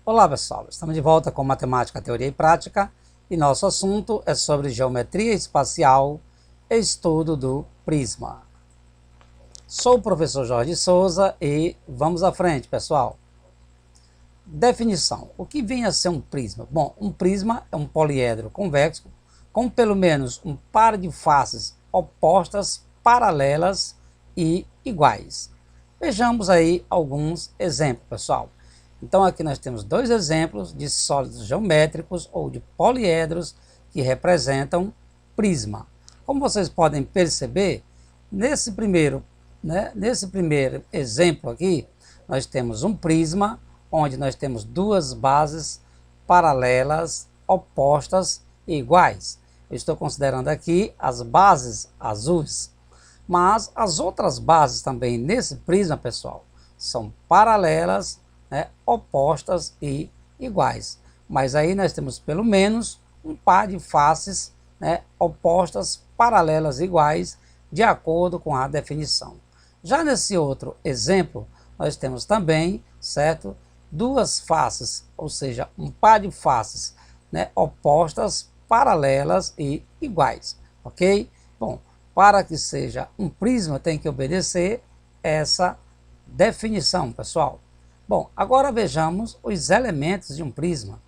Olá pessoal, estamos de volta com Matemática, Teoria e Prática e nosso assunto é sobre Geometria Espacial, estudo do prisma. Sou o professor Jorge Souza e vamos à frente pessoal. Definição, o que vem a ser um prisma? Bom, um prisma é um poliedro convexo com pelo menos um par de faces opostas, paralelas e iguais. Vejamos aí alguns exemplos pessoal. Então aqui nós temos dois exemplos de sólidos geométricos ou de poliedros que representam prisma. Como vocês podem perceber, nesse primeiro exemplo aqui, nós temos um prisma onde nós temos duas bases paralelas, opostas e iguais. Eu estou considerando aqui as bases azuis, mas as outras bases também nesse prisma, pessoal, são paralelas, opostas e iguais. Mas aí nós temos pelo menos um par de faces opostas, paralelas e iguais, de acordo com a definição. Já nesse outro exemplo, nós temos também, certo, duas faces, ou seja, um par de faces opostas, paralelas e iguais, ok? Bom, para que seja um prisma tem que obedecer essa definição, pessoal. Bom, agora vejamos os elementos de um prisma.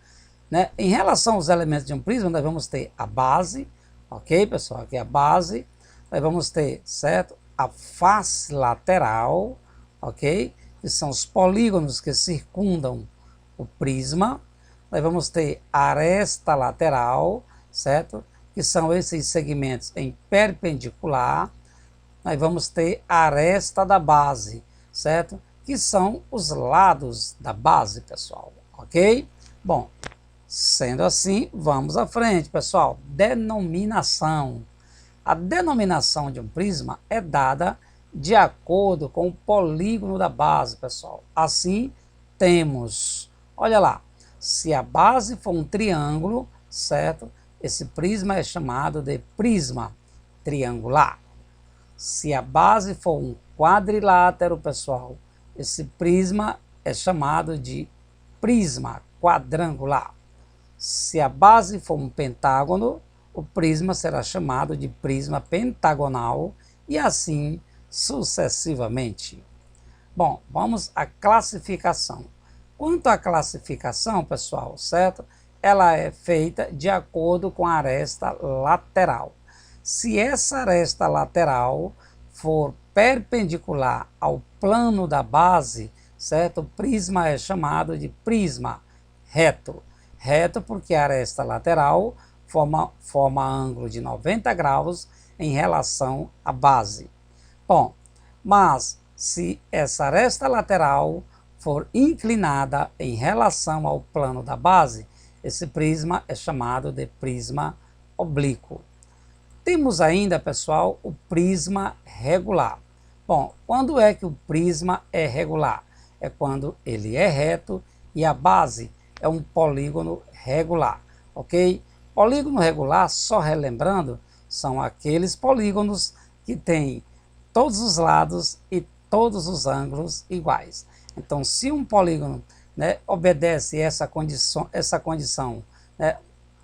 Em relação aos elementos de um prisma, nós vamos ter a base, ok, pessoal? Aqui é a base. Nós vamos ter, certo, a face lateral, ok? Que são os polígonos que circundam o prisma. Nós vamos ter a aresta lateral, certo? Que são esses segmentos em perpendicular. Nós vamos ter a aresta da base, certo? Que são os lados da base, pessoal, ok? Bom, sendo assim, vamos à frente, pessoal. Denominação. A denominação de um prisma é dada de acordo com o polígono da base, pessoal. Assim, temos, olha lá, se a base for um triângulo, certo? Esse prisma é chamado de prisma triangular. Se a base for um quadrilátero, pessoal, esse prisma é chamado de prisma quadrangular. Se a base for um pentágono, o prisma será chamado de prisma pentagonal e assim sucessivamente. Bom, vamos à classificação. Quanto à classificação, pessoal, certo? Ela é feita de acordo com a aresta lateral. Se essa aresta lateral for perpendicular ao plano da base, certo? O prisma é chamado de prisma reto. Reto porque a aresta lateral forma ângulo de 90 graus em relação à base. Bom, mas se essa aresta lateral for inclinada em relação ao plano da base, esse prisma é chamado de prisma oblíquo. Temos ainda, pessoal, o prisma regular. Bom, quando é que o prisma é regular? É quando ele é reto e a base é um polígono regular, ok? Polígono regular, só relembrando, são aqueles polígonos que têm todos os lados e todos os ângulos iguais. Então, se um polígono obedece essa condição,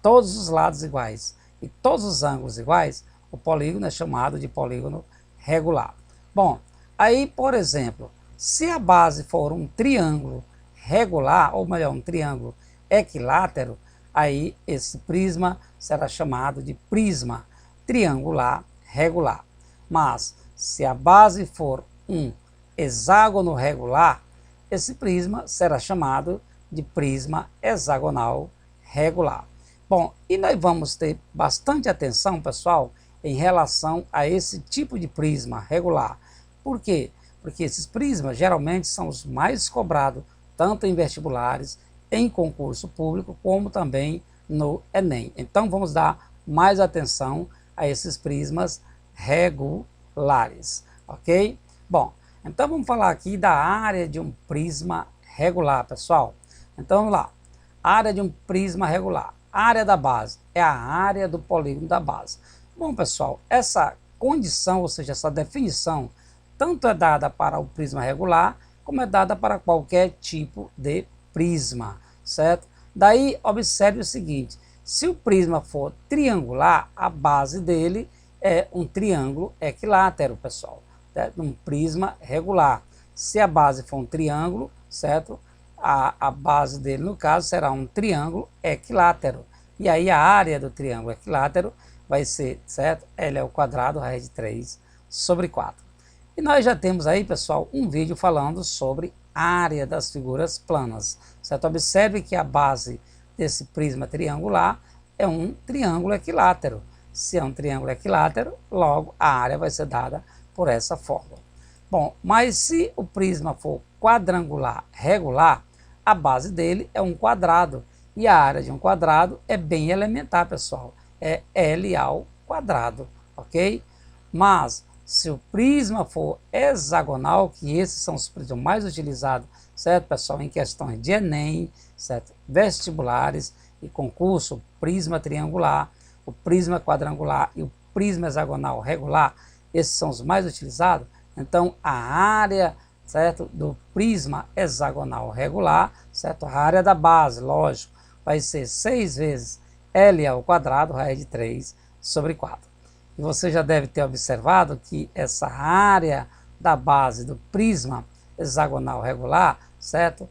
todos os lados iguais e todos os ângulos iguais, o polígono é chamado de polígono regular. Bom, aí, por exemplo, se a base for um triângulo regular, ou melhor, um triângulo equilátero, aí esse prisma será chamado de prisma triangular regular. Mas, se a base for um hexágono regular, esse prisma será chamado de prisma hexagonal regular. Bom, e nós vamos ter bastante atenção, pessoal, em relação a esse tipo de prisma regular. Por quê? Porque esses prismas geralmente são os mais cobrados, tanto em vestibulares, em concurso público, como também no Enem. Então vamos dar mais atenção a esses prismas regulares, ok? Bom, então vamos falar aqui da área de um prisma regular, pessoal. Então vamos lá, área de um prisma regular. A área da base é a área do polígono da base. Bom, pessoal, essa condição, ou seja, essa definição, tanto é dada para o prisma regular, como é dada para qualquer tipo de prisma, certo? Daí, observe o seguinte, se o prisma for triangular, a base dele é um triângulo equilátero, pessoal, certo? Um prisma regular. Se a base for um triângulo, certo? A base dele, no caso, será um triângulo equilátero. E aí a área do triângulo equilátero vai ser, certo? L ao quadrado, raiz de 3 sobre 4. E nós já temos aí, pessoal, um vídeo falando sobre área das figuras planas, certo? Observe que a base desse prisma triangular é um triângulo equilátero. Se é um triângulo equilátero, logo a área vai ser dada por essa fórmula. Bom, mas se o prisma for quadrangular regular, a base dele é um quadrado. E a área de um quadrado é bem elementar, pessoal. É L ao quadrado, ok? Mas se o prisma for hexagonal, que esses são os prismas mais utilizados, certo, pessoal, em questões de Enem, certo, vestibulares e concurso, prisma triangular, o prisma quadrangular e o prisma hexagonal regular, esses são os mais utilizados. Então, a área, certo, do prisma hexagonal regular, certo, a área da base, lógico, vai ser 6 vezes L ao quadrado, raiz de 3 sobre 4. E você já deve ter observado que essa área da base do prisma hexagonal regular, certo?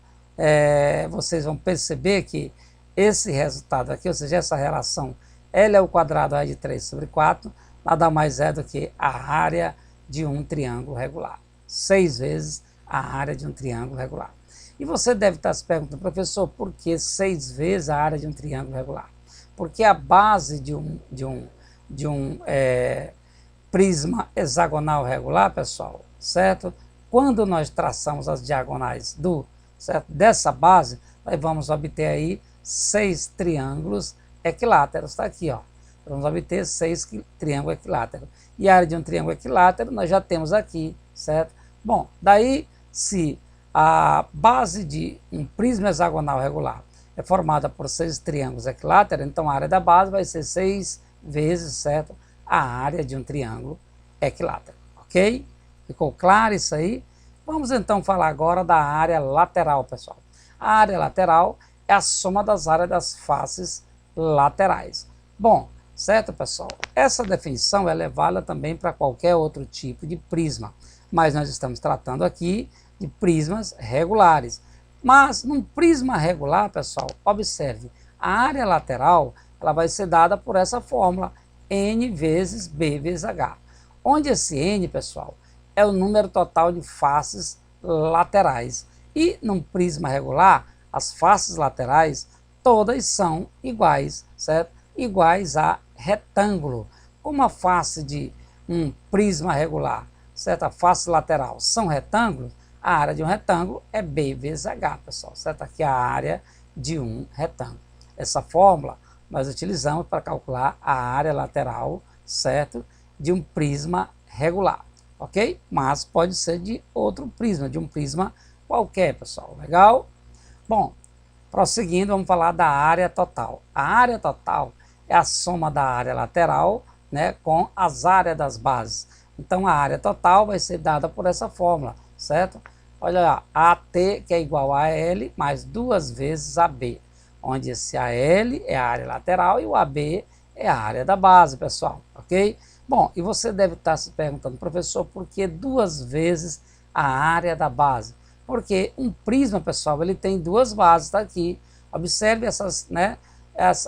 Vocês vão perceber que esse resultado aqui, ou seja, essa relação L ao quadrado, raiz de 3 sobre 4, nada mais é do que a área de um triângulo regular. 6 vezes a área de um triângulo regular. E você deve estar se perguntando, professor, por que 6 vezes a área de um triângulo regular? Porque a base de um prisma hexagonal regular, pessoal, certo? Quando nós traçamos as diagonais dessa base, nós vamos obter aí 6 triângulos equiláteros. Está aqui, ó. Vamos obter 6 triângulos equiláteros. E a área de um triângulo equilátero nós já temos aqui, certo? Bom, daí se a base de um prisma hexagonal regular é formada por 6 triângulos equiláteros, então a área da base vai ser 6 vezes, certo, a área de um triângulo equilátero, ok? Ficou claro isso aí? Vamos então falar agora da área lateral, pessoal. A área lateral é a soma das áreas das faces laterais. Bom, certo, pessoal? Essa definição ela é válida também para qualquer outro tipo de prisma, mas nós estamos tratando aqui de prismas regulares. Mas num prisma regular, pessoal, observe, a área lateral ela vai ser dada por essa fórmula, N vezes B vezes H, onde esse N, pessoal, é o número total de faces laterais. E num prisma regular, as faces laterais todas são iguais, certo? Iguais a retângulo. Como a face de um prisma regular, certo? A face lateral são retângulos, a área de um retângulo é B vezes H, pessoal, certo? Aqui é a área de um retângulo. Essa fórmula nós utilizamos para calcular a área lateral, certo? De um prisma regular, ok? Mas pode ser de outro prisma, de um prisma qualquer, pessoal. Legal? Bom, prosseguindo, vamos falar da área total. A área total é a soma da área lateral, né, com as áreas das bases. Então, a área total vai ser dada por essa fórmula, certo? Olha lá, AT, que é igual a L, mais 2 vezes AB, onde esse AL é a área lateral e o AB é a área da base, pessoal, ok? Bom, e você deve estar se perguntando, professor, por que 2 vezes a área da base? Porque um prisma, pessoal, ele tem 2 bases, tá aqui. Observe essas, né,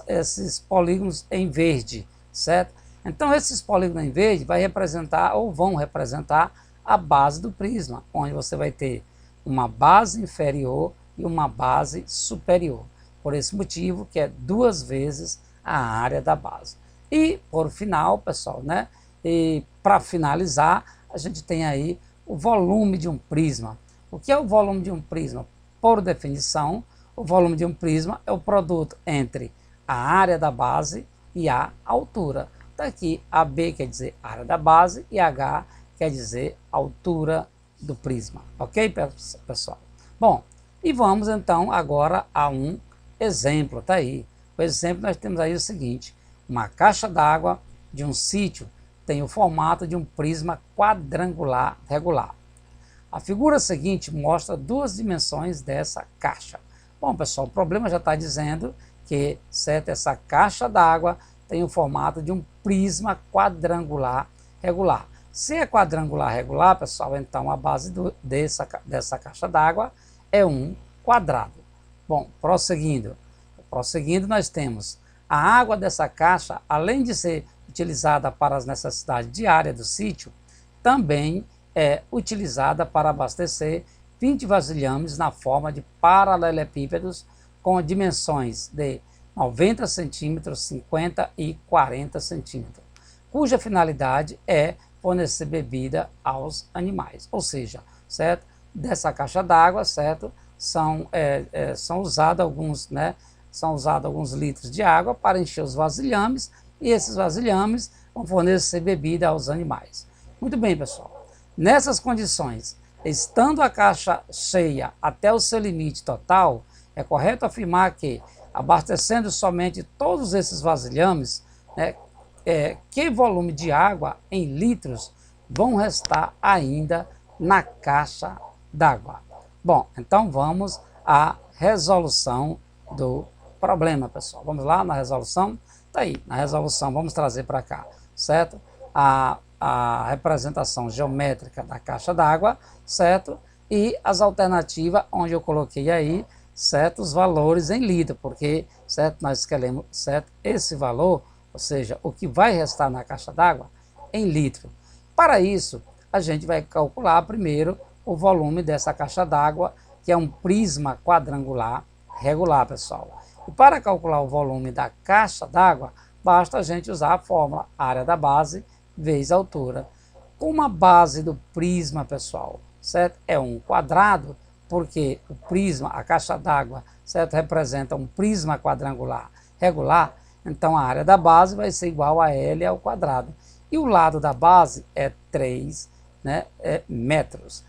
esses polígonos em verde, certo? Então, esses polígonos em verde vai representar ou vão representar a base do prisma, onde você vai ter uma base inferior e uma base superior. Por esse motivo, que é 2 vezes a área da base. E, por final, pessoal, né? E para finalizar, a gente tem aí o volume de um prisma. O que é o volume de um prisma? Por definição, o volume de um prisma é o produto entre a área da base e a altura. Daqui, AB quer dizer área da base e H quer dizer altura do prisma. Ok, pessoal? Bom, e vamos então agora a um exemplo. Tá aí. Por exemplo, nós temos aí o seguinte: uma caixa d'água de um sítio tem o formato de um prisma quadrangular regular. A figura seguinte mostra 2 dimensões dessa caixa. Bom, pessoal, o problema já está dizendo que, certo, essa caixa d'água tem o formato de um prisma quadrangular regular. Se é quadrangular regular, pessoal, então a base dessa caixa d'água é um quadrado. Bom, prosseguindo, nós temos a água dessa caixa, além de ser utilizada para as necessidades diárias do sítio, também é utilizada para abastecer 20 vasilhames na forma de paralelepípedos com dimensões de 90 centímetros, 50 e 40 centímetros, cuja finalidade é fornecer bebida aos animais. Ou seja, certo? Dessa caixa d'água, certo? São usados alguns litros de água para encher os vasilhames, e esses vasilhames vão fornecer bebida aos animais. Muito bem, pessoal. Nessas condições, estando a caixa cheia até o seu limite total, é correto afirmar que, abastecendo somente todos esses vasilhames, que volume de água em litros vão restar ainda na caixa d'água? Bom, então vamos à resolução do problema, pessoal. Vamos lá na resolução? Tá aí, na resolução vamos trazer para cá, certo? A representação geométrica da caixa d'água, certo? E as alternativas, onde eu coloquei aí, certo, os valores em litro, porque, certo, nós queremos, certo, esse valor, ou seja, o que vai restar na caixa d'água em litro. Para isso, a gente vai calcular primeiro o volume dessa caixa d'água, que é um prisma quadrangular regular, pessoal. E para calcular o volume da caixa d'água, basta a gente usar a fórmula área da base vezes a altura. Como a base do prisma, pessoal, certo, é um quadrado, porque o prisma, a caixa d'água, certo, representa um prisma quadrangular regular, então a área da base vai ser igual a L ao quadrado. E o lado da base é 3 metros.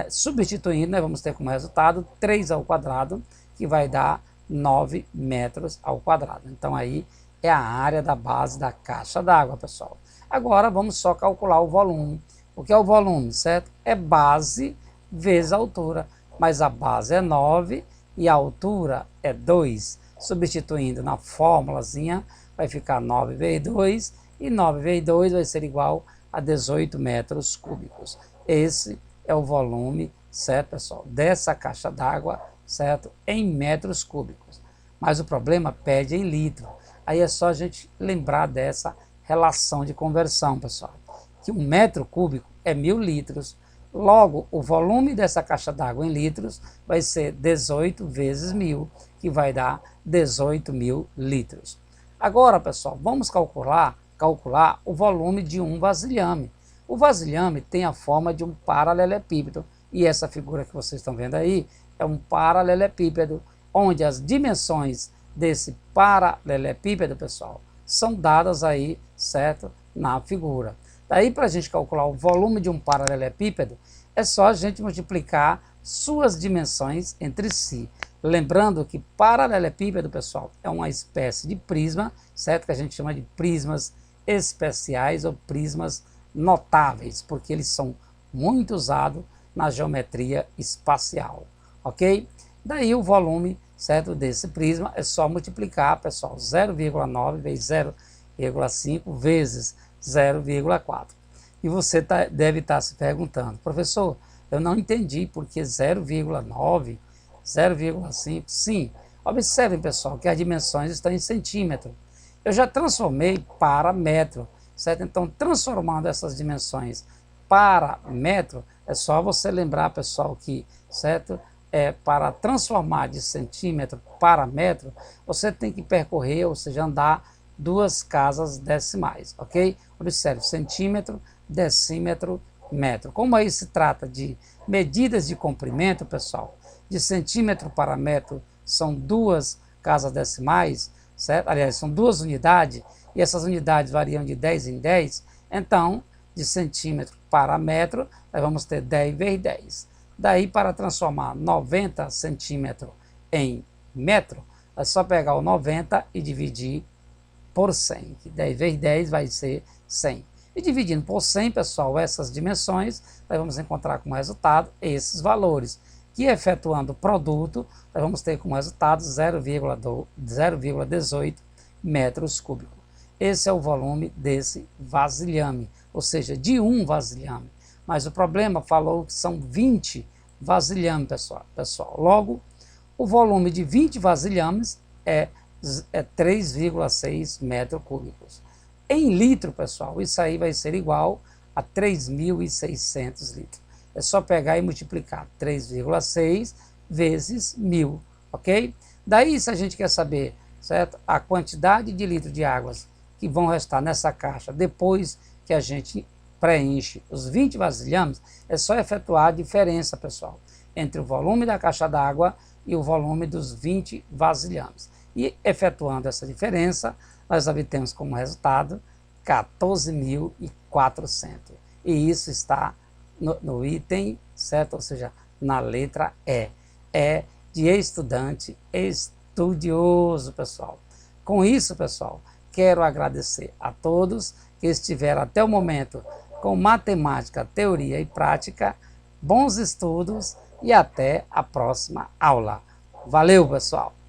Substituindo, nós vamos ter como resultado 3 ao quadrado, que vai dar 9 metros ao quadrado. Então aí é a área da base da caixa d'água, pessoal. Agora vamos só calcular o volume. O que é o volume, certo? É base vezes a altura, mas a base é 9 e a altura é 2. Substituindo na fórmulazinha, vai ficar 9 vezes 2, e 9 vezes 2 vai ser igual a 18 metros cúbicos. Esse é o volume, certo, pessoal, dessa caixa d'água, certo, em metros cúbicos. Mas o problema pede em litro. Aí é só a gente lembrar dessa relação de conversão, pessoal, que 1 metro cúbico é 1000 litros. Logo, o volume dessa caixa d'água em litros vai ser 18 vezes 1000, que vai dar 18.000 litros. Agora, pessoal, vamos calcular o volume de um vasilhame. O vasilhame tem a forma de um paralelepípedo, e essa figura que vocês estão vendo aí é um paralelepípedo, onde as dimensões desse paralelepípedo, pessoal, são dadas aí, certo, na figura. Daí, para a gente calcular o volume de um paralelepípedo, é só a gente multiplicar suas dimensões entre si. Lembrando que paralelepípedo, pessoal, é uma espécie de prisma, certo? Que a gente chama de prismas especiais ou prismas notáveis, porque eles são muito usados na geometria espacial, ok? Daí o volume, certo, desse prisma é só multiplicar, pessoal, 0,9 vezes 0,5 vezes 0,4. E você deve estar se perguntando, professor, eu não entendi porque 0,9, 0,5, sim. Observem, pessoal, que as dimensões estão em centímetro. Eu já transformei para metro, certo? Então, transformando essas dimensões para metro, é só você lembrar, pessoal, que, certo, para transformar de centímetro para metro, você tem que percorrer, ou seja, andar 2 casas decimais, ok? Observe, centímetro, decímetro, metro. Como aí se trata de medidas de comprimento, pessoal, de centímetro para metro são 2 casas decimais, certo? Aliás, são 2 unidades, e essas unidades variam de 10 em 10, então, de centímetro para metro, nós vamos ter 10 vezes 10. Daí, para transformar 90 centímetros em metro, é só pegar o 90 e dividir por 100, que 10 vezes 10 vai ser 100. E dividindo por 100, pessoal, essas dimensões, nós vamos encontrar como resultado esses valores, que efetuando o produto, nós vamos ter como resultado 0,18 metros cúbicos. Esse é o volume desse vasilhame, ou seja, de um vasilhame. Mas o problema falou que são 20 vasilhames, pessoal. Logo, o volume de 20 vasilhames é 3,6 metros cúbicos. Em litro, pessoal, isso aí vai ser igual a 3.600 litros. É só pegar e multiplicar 3,6 vezes 1.000, ok? Daí, se a gente quer saber, certo, a quantidade de litros de águas que vão restar nessa caixa depois que a gente preenche os 20 vasilhames, é só efetuar a diferença, pessoal, entre o volume da caixa d'água e o volume dos 20 vasilhames. E efetuando essa diferença, nós obtemos como resultado 14.400. E isso está no item, certo? Ou seja, na letra E. É de estudante estudioso, pessoal. Com isso, pessoal, quero agradecer a todos que estiveram até o momento com matemática, teoria e prática. Bons estudos e até a próxima aula. Valeu, pessoal!